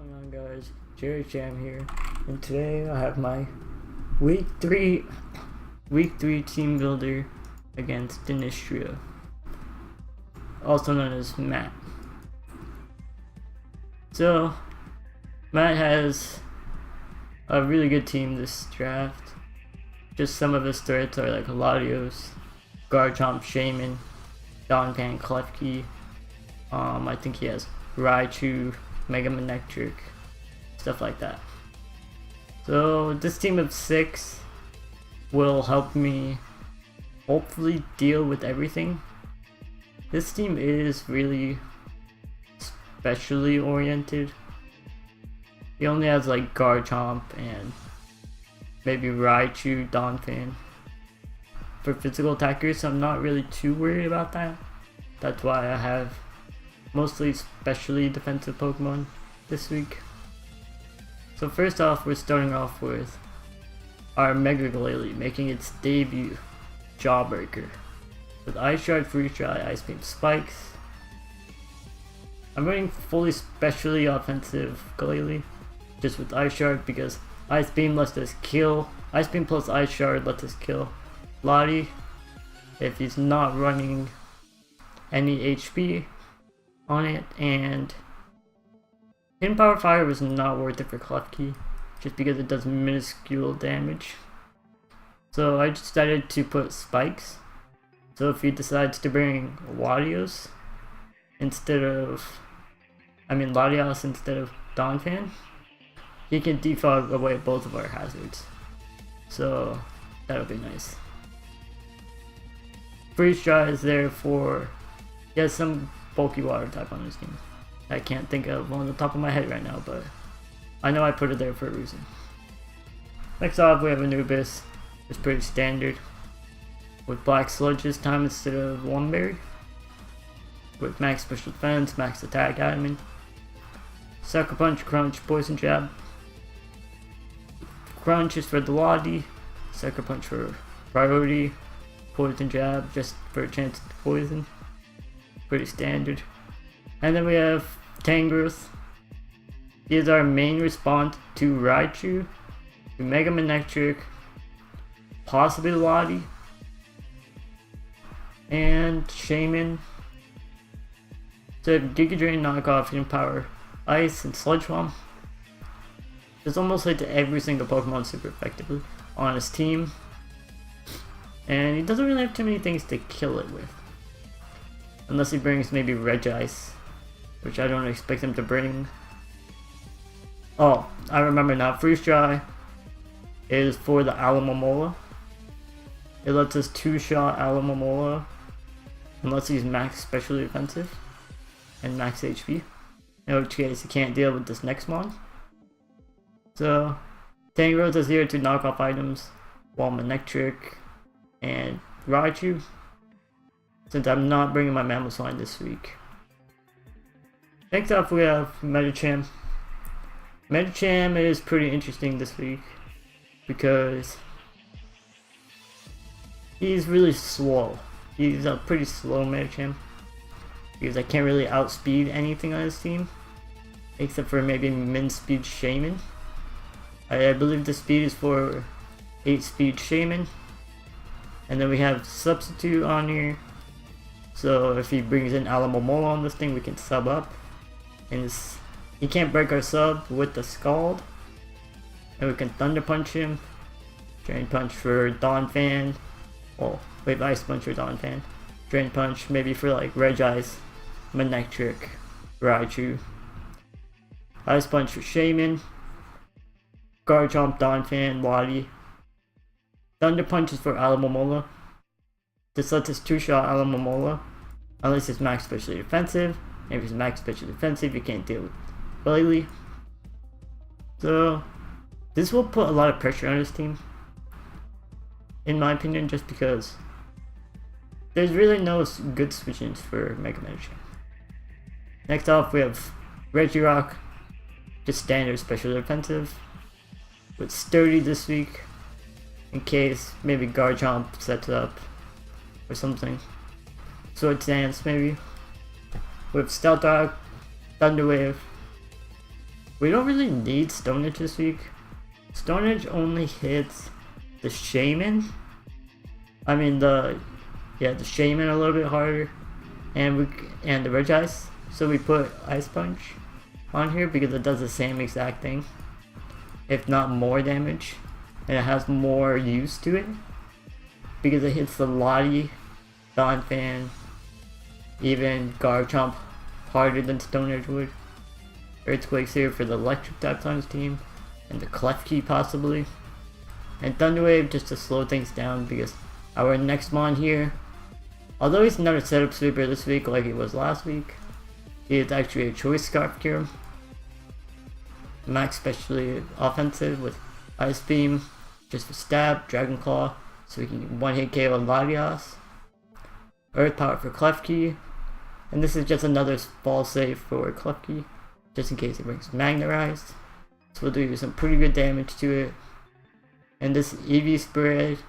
going on, guys? Jerry Jam here, and today I have my week 3 team builder against Dinistrio, also known as Matt. So Matt has a really good team this draft. Just some of his threats are like Latios, Garchomp, Shaman, Donphan, Klefki. I think he has Raichu, Mega Manectric, stuff like that. So this team of 6 will help me hopefully deal with everything. This team is really specially oriented. He only has like Garchomp and maybe Raichu, Donphan for physical attackers, so I'm not really too worried about that. That's why I have mostly specially defensive Pokemon this week. So first off, we're starting off with our Mega Glalie making its debut, Jawbreaker, with Ice Shard, Freeze Dry, Ice Beam, Spikes. I'm running fully specially offensive Glalie, just with Ice Shard because Ice Beam lets us kill. Ice Beam plus Ice Shard lets us kill Lottie if he's not running any HP on it, and Hidden Power Fire was not worth it for Klefki just because it does minuscule damage. So I decided to put Spikes. So if he decides to bring Latios instead of Donphan, he can defog away both of our hazards. So that'll be nice. Freeze Dry is there for, he has some bulky water type on his team. I can't think of one on the top of my head right now, but I know I put it there for a reason. Next off, we have Anubis. It's pretty standard, with Black Sludge this time instead of Lumberry, with max special defense, max attack admin, Sucker Punch, Crunch, Poison Jab. Crunch is for the Lottie, Sucker Punch for priority, Poison Jab just for a chance to poison. Pretty standard. And then we have Tangrowth. He is our main response to Raichu, to Mega Manectric, possibly Lottie, and Shaman. So Giga Drain, Knockoff, Hidden Power, Ice, and Sludge Bomb. It's almost like to every single Pokemon super effectively on his team, and he doesn't really have too many things to kill it with. Unless he brings maybe Regice, which I don't expect him to bring. Oh, I remember now. Freeze Dry is for the Alomomola. It lets us 2-shot Alomomola unless he's max specially defensive and max HP, in which case he can't deal with this next mon. So Tangrowth is here to knock off items while Manectric and Raichu, since I'm not bringing my Mamoswine this week. Next up, we have Medicham. Medicham is pretty interesting this week because he's really slow. He's a pretty slow Medicham because I can't really outspeed anything on his team except for maybe min speed Shaman. I believe the speed is for 8 speed Shaman, and then we have Substitute on here. So if he brings in Alomomola on this thing, we can sub up. And he can't break our sub with the Scald. And we can Thunder Punch him. Drain Punch for Donphan. Oh, wait, Ice Punch for Donphan. Drain Punch maybe for like Regice, Manectric, Raichu. Ice Punch for Shaman. Garchomp, Donphan, Lottie. Thunder Punch is for Alomomola. This lets us 2-shot Alomomola, unless it's max specially defensive. If it's max specially defensive, you can't deal with Glalie. So this will put a lot of pressure on his team, in my opinion, just because there's really no good switch-ins for Mega Manectric. Next off, we have Regirock, just standard special defensive, with Sturdy this week, in case maybe Garchomp sets up or something. Sword Dance maybe. With Stealth Rock, Thunder Wave, We don't really need Stonehenge this week. Stonehenge only hits the Shaman. I mean the Shaman a little bit harder, and the Ridge Ice. So we put Ice Punch on here because it does the same exact thing, if not more damage, and it has more use to it because it hits the Lottie, Dawn Fan, even Garchomp harder than Stonehenge would. Earthquake's here for the electric type on his team, and the Klefki possibly, and Thunderwave just to slow things down because our next mon here, although he's not a setup sweeper this week like he was last week, he is actually a choice Scarf Cure. Max especially offensive with Ice Beam, just for stab, Dragon Claw, so we can one-hit KO Latias. Earth Power for Klefki, and this is just another fall save for Klefki, just in case it brings Magnerized. So we'll do some pretty good damage to it. And this EV spread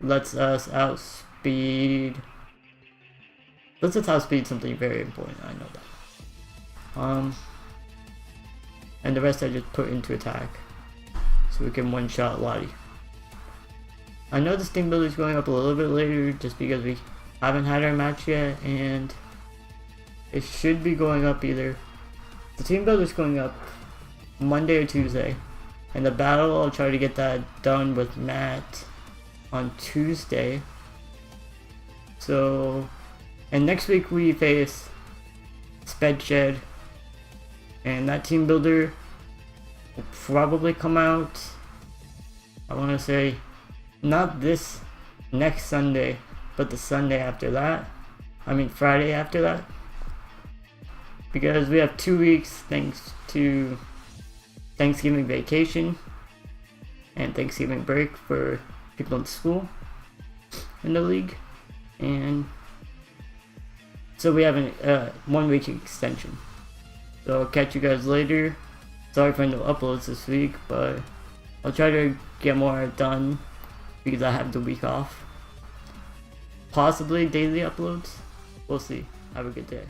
lets us outspeed. Lets us outspeed something very important, I know that. And the rest I just put into attack, so we can one-shot Lottie. I know this Teambuilder is going up a little bit later just because we haven't had our match yet, and it should be going up either. The Teambuilder is going up Monday or Tuesday, and the battle I'll try to get that done with Matt on Tuesday. So, and next week we face Spedshed, and that Teambuilder will probably come out, I want to say, not this next Sunday, but the Sunday after that. I mean Friday after that. Because we have 2 weeks thanks to Thanksgiving vacation and Thanksgiving break for people in school in the league. And so we have a 1 week extension. So I'll catch you guys later. Sorry for no uploads this week, but I'll try to get more done because I have the week off. Possibly daily uploads. We'll see. Have a good day.